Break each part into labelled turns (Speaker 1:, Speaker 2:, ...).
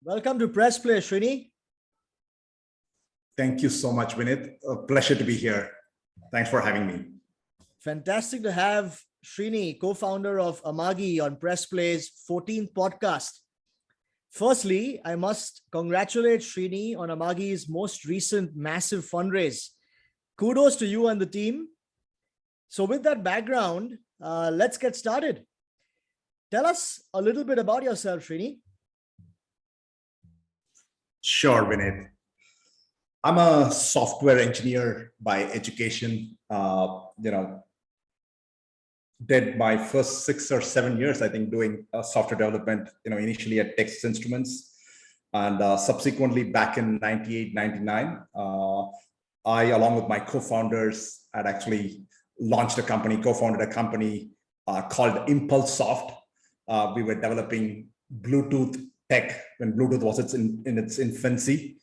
Speaker 1: Welcome to Pressplay, Srini.
Speaker 2: Thank you so much, Vinit. A pleasure to be here. Thanks for having me.
Speaker 1: Fantastic to have Srini, co-founder of Amagi, on Pressplay's 14th podcast. Firstly, I must congratulate Srini on Amagi's most recent massive fundraise. Kudos to you and the team. So with that background, let's get started. Tell us a little bit about yourself, Srini.
Speaker 2: Sure, Vinit. I'm a software engineer by education. Did my first 6 or 7 years, I think, doing software development, initially at Texas Instruments. And subsequently back in 98, 99, I, along with my co-founders, had actually launched a company, co-founded a company called ImpulseSoft. We were developing Bluetooth tech when Bluetooth was in its infancy.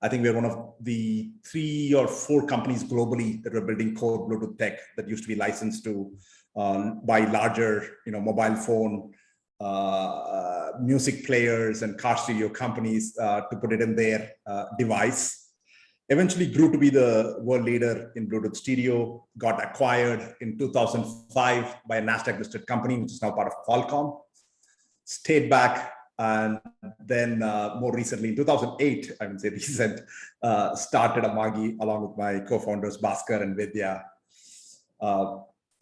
Speaker 2: I think we were one of the 3 or 4 companies globally that were building core Bluetooth tech that used to be licensed to by larger, mobile phone, music players and car stereo companies to put it in their device. Eventually grew to be the world leader in Bluetooth stereo, got acquired in 2005 by a NASDAQ listed company, which is now part of Qualcomm. Stayed back, and then more recently in 2008, I would say recent, started Amagi along with my co-founders Bhaskar and Vidya.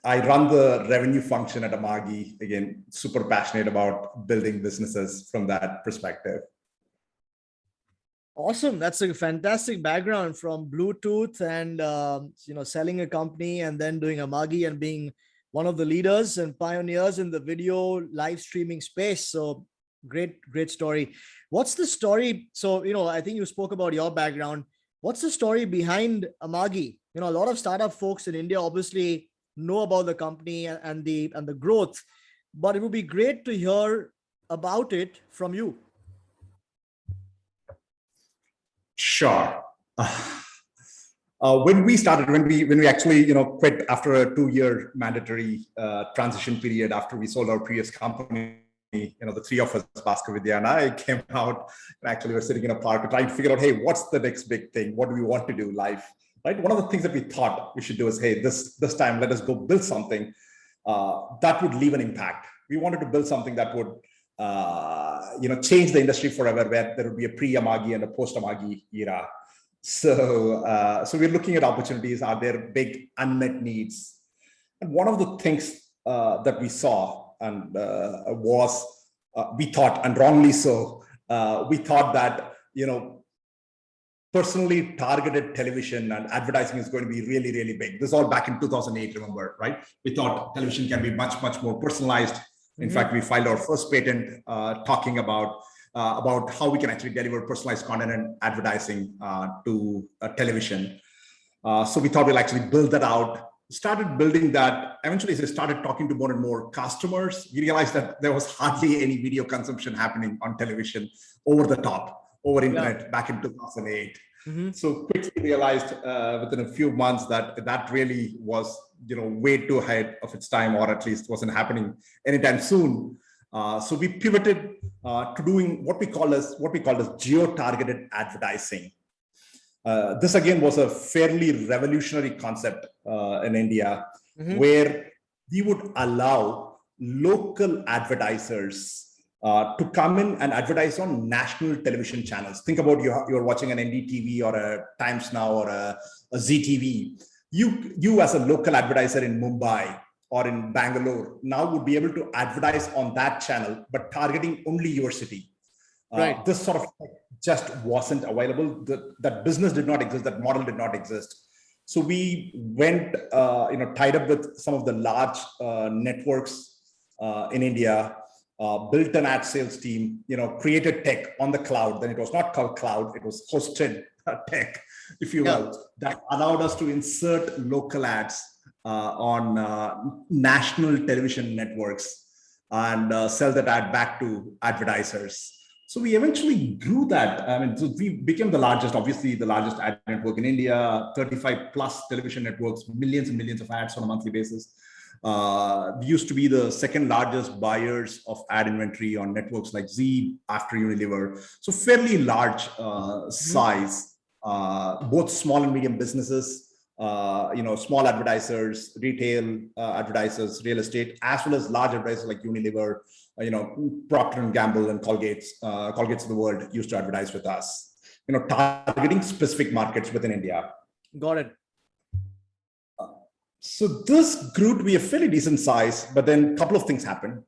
Speaker 2: I run the revenue function at Amagi. Again, super passionate about building businesses from that perspective.
Speaker 1: Awesome. That's a fantastic background, from Bluetooth and selling a company and then doing Amagi and being one of the leaders and pioneers in the video live streaming space. So great story. What's the story? So, I think you spoke about your background. What's the story behind Amagi? A lot of startup folks in India obviously know about the company and the growth, but it would be great to hear about it from you.
Speaker 2: Sure. When we started, when we actually quit after a 2-year mandatory transition period after we sold our previous company, the 3 of us, Bhaskar, Vidya, and I, came out and actually were sitting in a park trying to figure out, hey, what's the next big thing? What do we want to do live? Right? One of the things that we thought we should do is, hey, this time let us go build something that would leave an impact. We wanted to build something that would change the industry forever, where there would be a pre-Amagi and a post-Amagi era. So we're looking at opportunities. Are there big unmet needs? And one of the things that we saw and was, we thought, and wrongly so, we thought that, personally targeted television and advertising is going to be really, really big. This is all back in 2008, remember, right? We thought television can be much, much more personalized. In fact, we filed our first patent talking about how we can actually deliver personalized content and advertising to television. So we thought we'll actually build that out, started building that. Eventually, as I started talking to more and more customers, we realized that there was hardly any video consumption happening on television over the top, over internet, back in 2008. So quickly realized within a few months that really was way too ahead of its time, or at least wasn't happening anytime soon. So we pivoted to doing what we call as geo-targeted advertising. This again was a fairly revolutionary concept in India, where we would allow local advertisers to come in and advertise on national television channels. Think about you're watching an NDTV or a Times Now or a ZTV. You as a local advertiser in Mumbai or in Bangalore now would be able to advertise on that channel, but targeting only your city. Right. This sort of just wasn't available. That business did not exist. That model did not exist. So we went, tied up with some of the large networks in India. Built an ad sales team, created tech on the cloud. Then it was not called cloud, it was hosted tech, if you will, that allowed us to insert local ads on national television networks and sell that ad back to advertisers. So we eventually grew that. So we became obviously the largest ad network in India, 35 plus television networks, millions and millions of ads on a monthly basis. We used to be the second largest buyers of ad inventory on networks like Z after Unilever. So fairly large size, both small and medium businesses, small advertisers, retail advertisers, real estate, as well as large advertisers like Unilever, Procter and Gamble and Colgate's of the world used to advertise with us, targeting specific markets within India.
Speaker 1: Got it.
Speaker 2: So this grew to be a fairly decent size, but then a couple of things happened.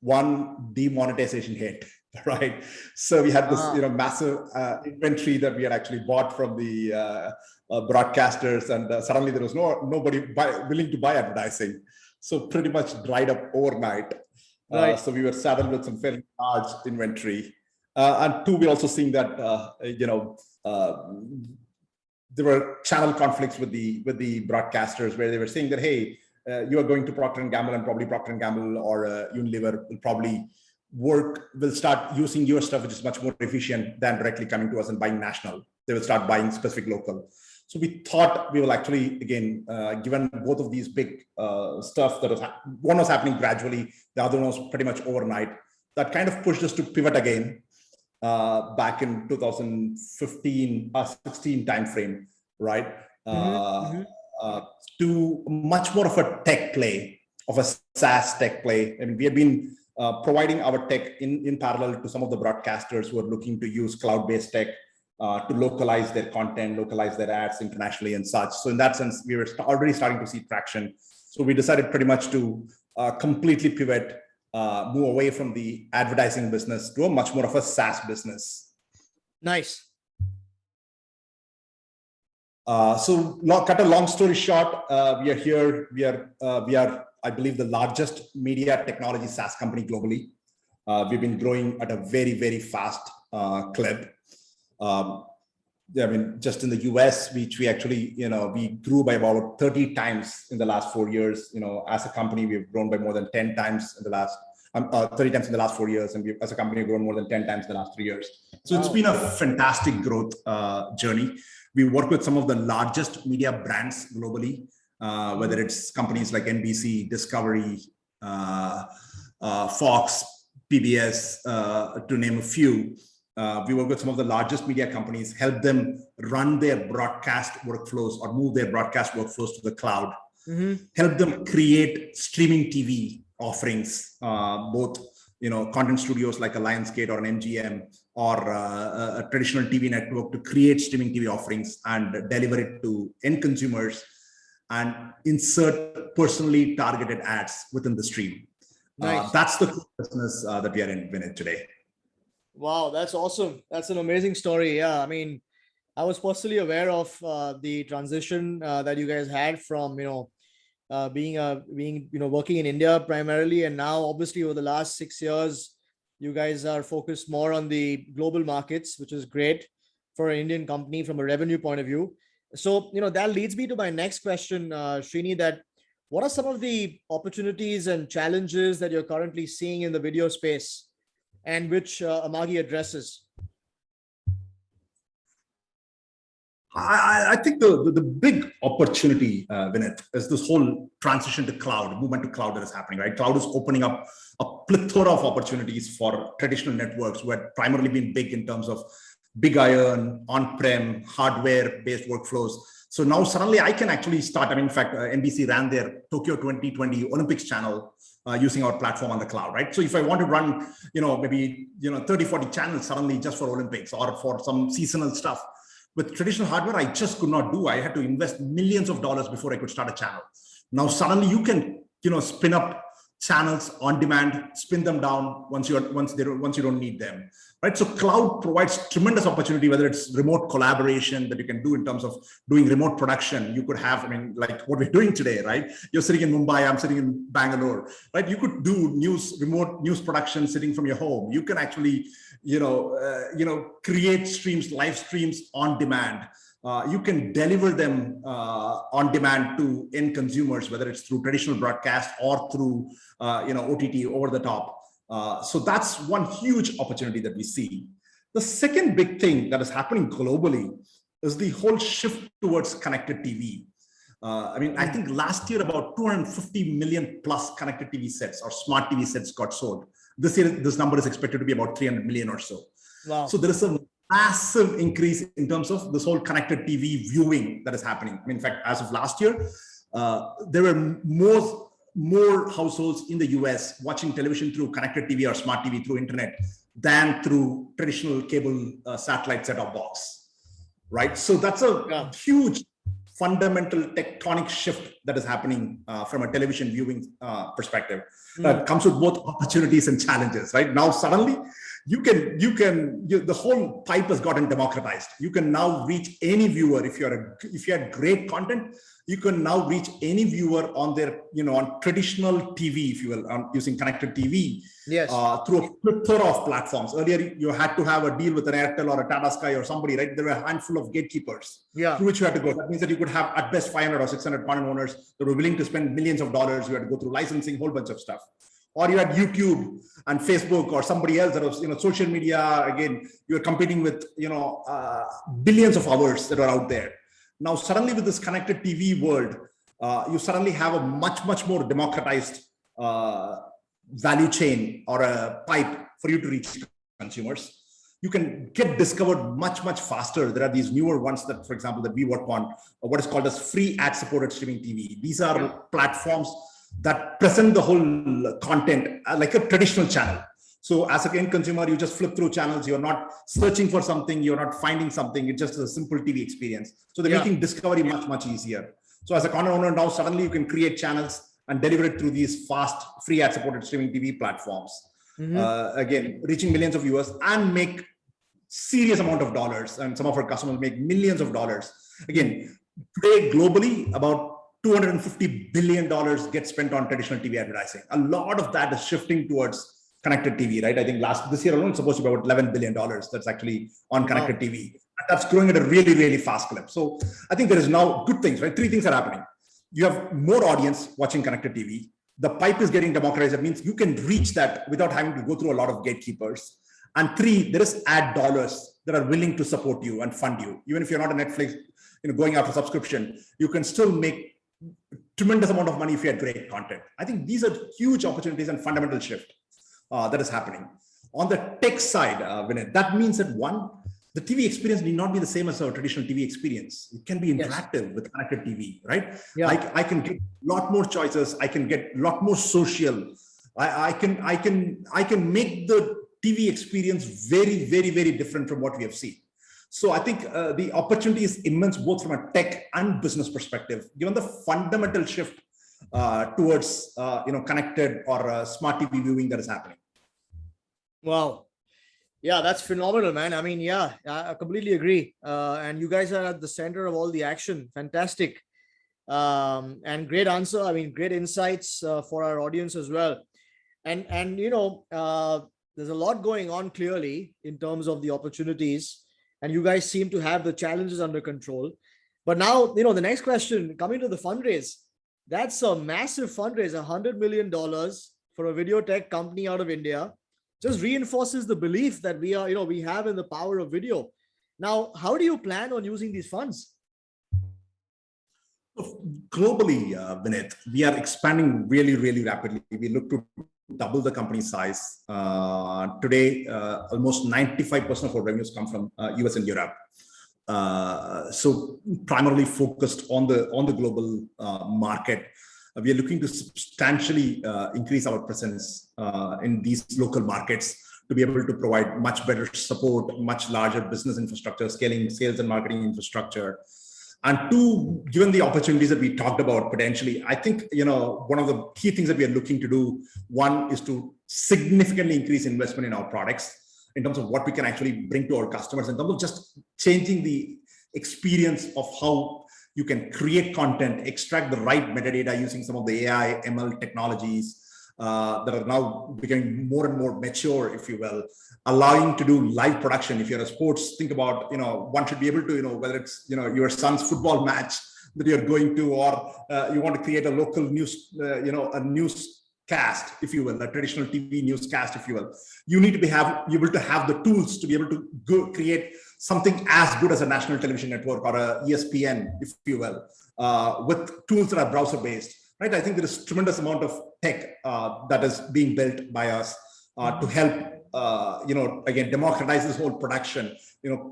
Speaker 2: One, demonetization hit, right? So we had this, massive inventory that we had actually bought from the broadcasters, and suddenly there was nobody willing to buy advertising. So pretty much dried up overnight.
Speaker 1: Right.
Speaker 2: So we were saddled with some fairly large inventory. And two, we're also seeing that, there were channel conflicts with the broadcasters where they were saying that, hey, you are going to Procter and Gamble, and probably Procter and Gamble or Unilever will probably will start using your stuff, which is much more efficient than directly coming to us and buying national. They will start buying specific local. So we thought we will actually, again, given both of these big stuff that one was happening gradually, the other one was pretty much overnight. That kind of pushed us to pivot again. Back in 2015, 16 timeframe, right? To much more of a tech play, of a SaaS tech play. I mean, we have been providing our tech in parallel to some of the broadcasters who are looking to use cloud-based tech to localize their content, localize their ads internationally and such. So in that sense, we were already starting to see traction. So we decided pretty much to completely pivot, move away from the advertising business to a much more of a SaaS business.
Speaker 1: Nice.
Speaker 2: So cut a long story short, we are here. We are, I believe, the largest media technology SaaS company globally. We've been growing at a very, very fast clip. I mean, just in the US, which we actually, we grew by about 30 times in the last 4 years. As a company, we've grown by more than 10 times in the last 30 times in the last 4 years, and as a company, we've grown more than 10 times in the last 3 years. So It's been a fantastic growth journey. We work with some of the largest media brands globally, whether it's companies like NBC, Discovery, Fox, PBS, to name a few. We work with some of the largest media companies, help them run their broadcast workflows or move their broadcast workflows to the cloud, help them create streaming TV offerings, both content studios like a Lionsgate or an MGM or a traditional TV network to create streaming TV offerings and deliver it to end consumers and insert personally targeted ads within the stream. Nice. That's the business that we are in Vinit today.
Speaker 1: Wow, that's awesome. That's an amazing story. Yeah, I mean, I was personally aware of the transition that you guys had from, working in India primarily, and now obviously over the last 6 years, you guys are focused more on the global markets, which is great for an Indian company from a revenue point of view. So, that leads me to my next question, Srini, that what are some of the opportunities and challenges that you're currently seeing in the video space, and which Amagi addresses?
Speaker 2: I think the big opportunity, Vinit, is this whole transition to cloud, movement to cloud that is happening, right? Cloud is opening up a plethora of opportunities for traditional networks who had primarily been big in terms of big iron, on-prem, hardware-based workflows. So now suddenly I can actually start. I mean, in fact, NBC ran their Tokyo 2020 Olympics channel using our platform on the cloud, right? So if I want to run, maybe 30, 40 channels suddenly just for Olympics or for some seasonal stuff, with traditional hardware, I just could not do. I had to invest millions of dollars before I could start a channel. Now suddenly you can, spin up channels on demand, spin them down once you don't need them, right? So cloud provides tremendous opportunity, whether it's remote collaboration that you can do in terms of doing remote production. You could have, like what we're doing today, right? You're sitting in Mumbai, I'm sitting in Bangalore, right? You could do remote news production sitting from your home. You can actually, create streams, live streams on demand. You can deliver them on demand to end consumers, whether it's through traditional broadcast or through OTT over the top. So that's one huge opportunity that we see. The second big thing that is happening globally is the whole shift towards connected TV. I mean, I think last year about 250 million plus connected TV sets or smart TV sets got sold. This year, this number is expected to be about 300 million or so.
Speaker 1: Wow.
Speaker 2: So there is a massive increase in terms of this whole connected TV viewing that is happening. I mean, in fact, as of last year, there were more households in the US watching television through connected TV or smart TV through internet than through traditional cable satellite set-top box, right? So that's a huge fundamental tectonic shift that is happening from a television viewing perspective. That comes with both opportunities and challenges, right? Now suddenly the whole pipe has gotten democratized. You can now reach any viewer. If you had great content, you can now reach any viewer on their, on traditional TV, if you will, using connected TV.
Speaker 1: Yes.
Speaker 2: Through a plethora of platforms. Earlier, you had to have a deal with an Airtel or a Tata Sky or somebody, right? There were a handful of gatekeepers through which you had to go. That means that you could have at best 500 or 600 content owners that were willing to spend millions of dollars. You had to go through licensing, whole bunch of stuff. Or you had YouTube and Facebook or somebody else that was, social media. Again, you're competing with, billions of hours that are out there. Now, suddenly with this connected TV world, you suddenly have a much more democratized value chain or a pipe for you to reach consumers. You can get discovered much faster. There are these newer ones that, for example, that we work on, what is called as free ad-supported streaming TV. These are platforms that present the whole content like a traditional channel. So as an end consumer, you just flip through channels. You're not searching for something. You're not finding something. It's just a simple TV experience. So they're making discovery much easier. So as a content owner now, suddenly you can create channels and deliver it through these fast, free ad-supported streaming TV platforms. Again, reaching millions of viewers and make serious amount of dollars. And some of our customers make millions of dollars. Again, today globally, about $250 billion gets spent on traditional TV advertising. A lot of that is shifting towards connected TV, right? I think this year alone, it's supposed to be about $11 billion that's actually on connected TV. That's growing at a really fast clip. So I think there is now good things, right? Three things are happening. You have more audience watching connected TV. The pipe is getting democratized. That means you can reach that without having to go through a lot of gatekeepers. And three, there is ad dollars that are willing to support you and fund you. Even if you're not a Netflix, going after subscription, you can still make tremendous amount of money if you had great content. I think these are huge opportunities and fundamental shift that is happening. On the tech side, Vinay, that means that one, the TV experience need not be the same as our traditional TV experience. It can be interactive with connected TV, right? I can get a lot more choices. I can get a lot more social. I can make the TV experience very different from what we have seen. So I think the opportunity is immense, both from a tech and business perspective, given the fundamental shift towards connected or smart TV viewing that is happening.
Speaker 1: Wow. Yeah, that's phenomenal, man. I mean, yeah, I completely agree. And you guys are at the center of all the action. Fantastic. And great answer. I mean, great insights for our audience as well. And there's a lot going on clearly in terms of the opportunities. And you guys seem to have the challenges under control. But now, the next question, coming to the fundraise, that's a massive fundraise, $100 million for a video tech company out of India. Just reinforces the belief that we have in the power of video. Now, how do you plan on using these funds?
Speaker 2: Globally, Vinith, we are expanding really rapidly. We look to double the company size. Today, almost 95% of our revenues come from US and Europe. So primarily focused on the global market. We are looking to substantially increase our presence in these local markets to be able to provide much better support, much larger business infrastructure, scaling sales and marketing infrastructure. And two, given the opportunities that we talked about potentially, I think, one of the key things that we are looking to do, one is to significantly increase investment in our products in terms of what we can actually bring to our customers, in terms of just changing the experience of how you can create content, extract the right metadata using some of the AI, ML technologies that are now becoming more and more mature, if you will, allowing to do live production. If you're a sports, think about, one should be able to, whether it's, your son's football match that you're going to, or you want to create a local news, a news cast, if you will, a traditional TV newscast, if you will, you need to be able to have the tools to be able to create something as good as a national television network or a ESPN, if you will, with tools that are browser based, right? I think there is tremendous amount of tech that is being built by us to help, again, democratize this whole production,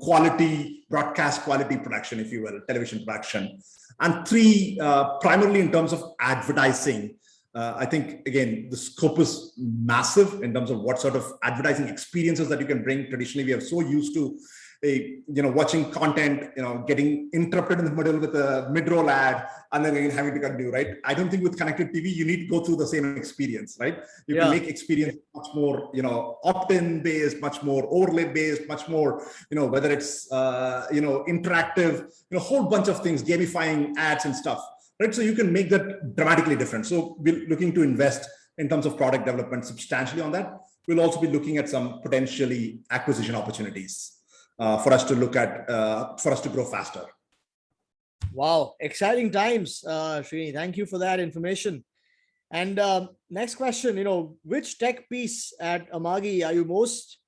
Speaker 2: quality, broadcast quality production, if you will, television production. And three, primarily in terms of advertising, I think, again, the scope is massive in terms of what sort of advertising experiences that you can bring. Traditionally, we are so used to watching content, getting interrupted in the middle with a mid-roll ad and then again having to continue, right? I don't think with connected TV, you need to go through the same experience, right? You can make experience much more, opt-in based, much more overlay based, much more, whether it's, interactive, a whole bunch of things, gamifying ads and stuff, right? So you can make that dramatically different. So we're looking to invest in terms of product development substantially on that. We'll also be looking at some potentially acquisition opportunities for us to look at, for us to grow faster.
Speaker 1: Wow, exciting times, Srini. Thank you for that information. And next question, which tech piece at Amagi are you most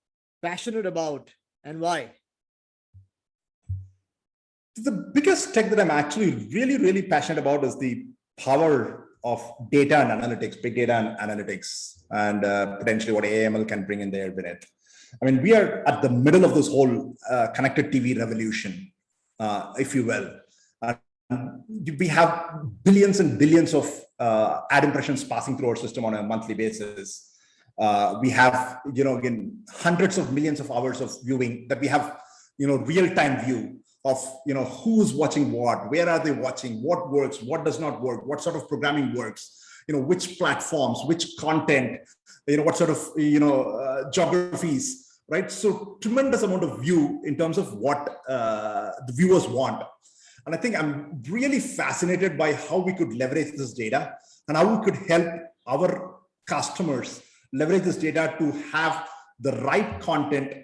Speaker 1: passionate about and why?
Speaker 2: The biggest tech that I'm actually really, really passionate about is the power of data and analytics, big data and analytics, and potentially what AML can bring in there with it. I mean, we are at the middle of this whole connected TV revolution, if you will. We have billions and billions of ad impressions passing through our system on a monthly basis. We have, again, hundreds of millions of hours of viewing that we have, real-time view of, who's watching what, where are they watching, what works, what does not work, what sort of programming works, which platforms, which content, what sort of, geographies, right? So tremendous amount of view in terms of what the viewers want. And I think I'm really fascinated by how we could leverage this data and how we could help our customers leverage this data to have the right content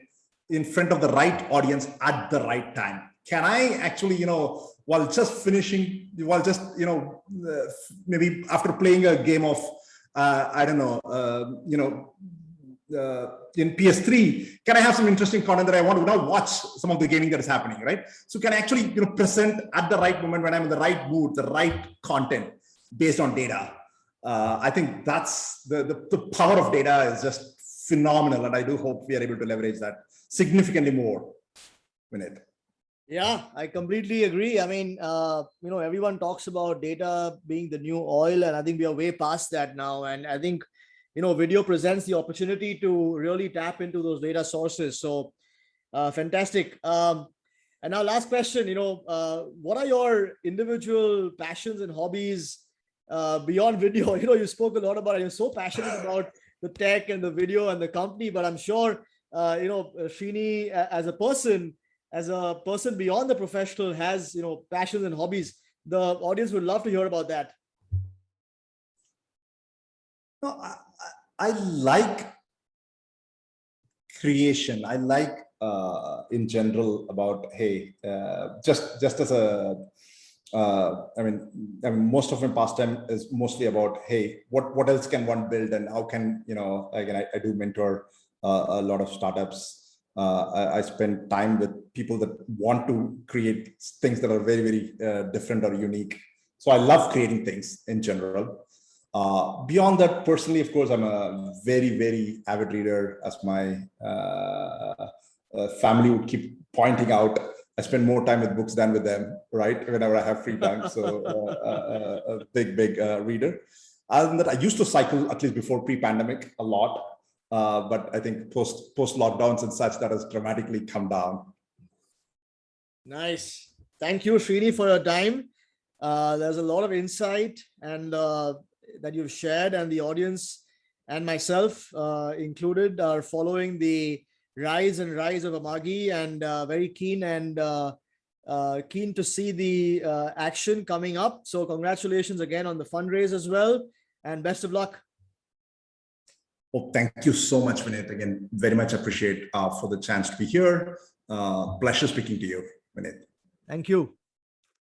Speaker 2: in front of the right audience at the right time. Can I actually, while just finishing, maybe after playing a game of, I don't know, in PS3, can I have some interesting content that I want to now watch some of the gaming that is happening, right? So can I actually, present at the right moment when I'm in the right mood, the right content based on data? I think that's the power of data is just phenomenal. And I do hope we are able to leverage that significantly more in it.
Speaker 1: Yeah, I completely agree. I mean, everyone talks about data being the new oil, and I think we are way past that now. And I think, video presents the opportunity to really tap into those data sources. So fantastic. And now last question, what are your individual passions and hobbies beyond video? You spoke a lot about it. You're so passionate about the tech and the video and the company, but I'm sure, Srini as a person beyond the professional has, passions and hobbies. The audience would love to hear about that.
Speaker 2: No, I like creation. I like in general about, hey, just as a, I mean, most of my pastime is mostly about, hey, what else can one build and how can, again, I do mentor a lot of startups. I spend time with people that want to create things that are very, very different or unique. So I love creating things in general. Beyond that, personally, of course, I'm a very, very avid reader, as my family would keep pointing out. I spend more time with books than with them, right? Whenever I have free time. So a big reader. Other than that, I used to cycle, at least before pre-pandemic, a lot. But I think post lockdowns and such, that has dramatically come down.
Speaker 1: Nice. Thank you, Srini, for your time. There's a lot of insight and that you've shared, and the audience and myself included are following the rise of Amagi, and very keen to see the action coming up. So congratulations again on the fundraise as well, and best of luck.
Speaker 2: Well, thank you so much, Vinit. Again, very much appreciate for the chance to be here. Pleasure speaking to you, Vinit.
Speaker 1: Thank you.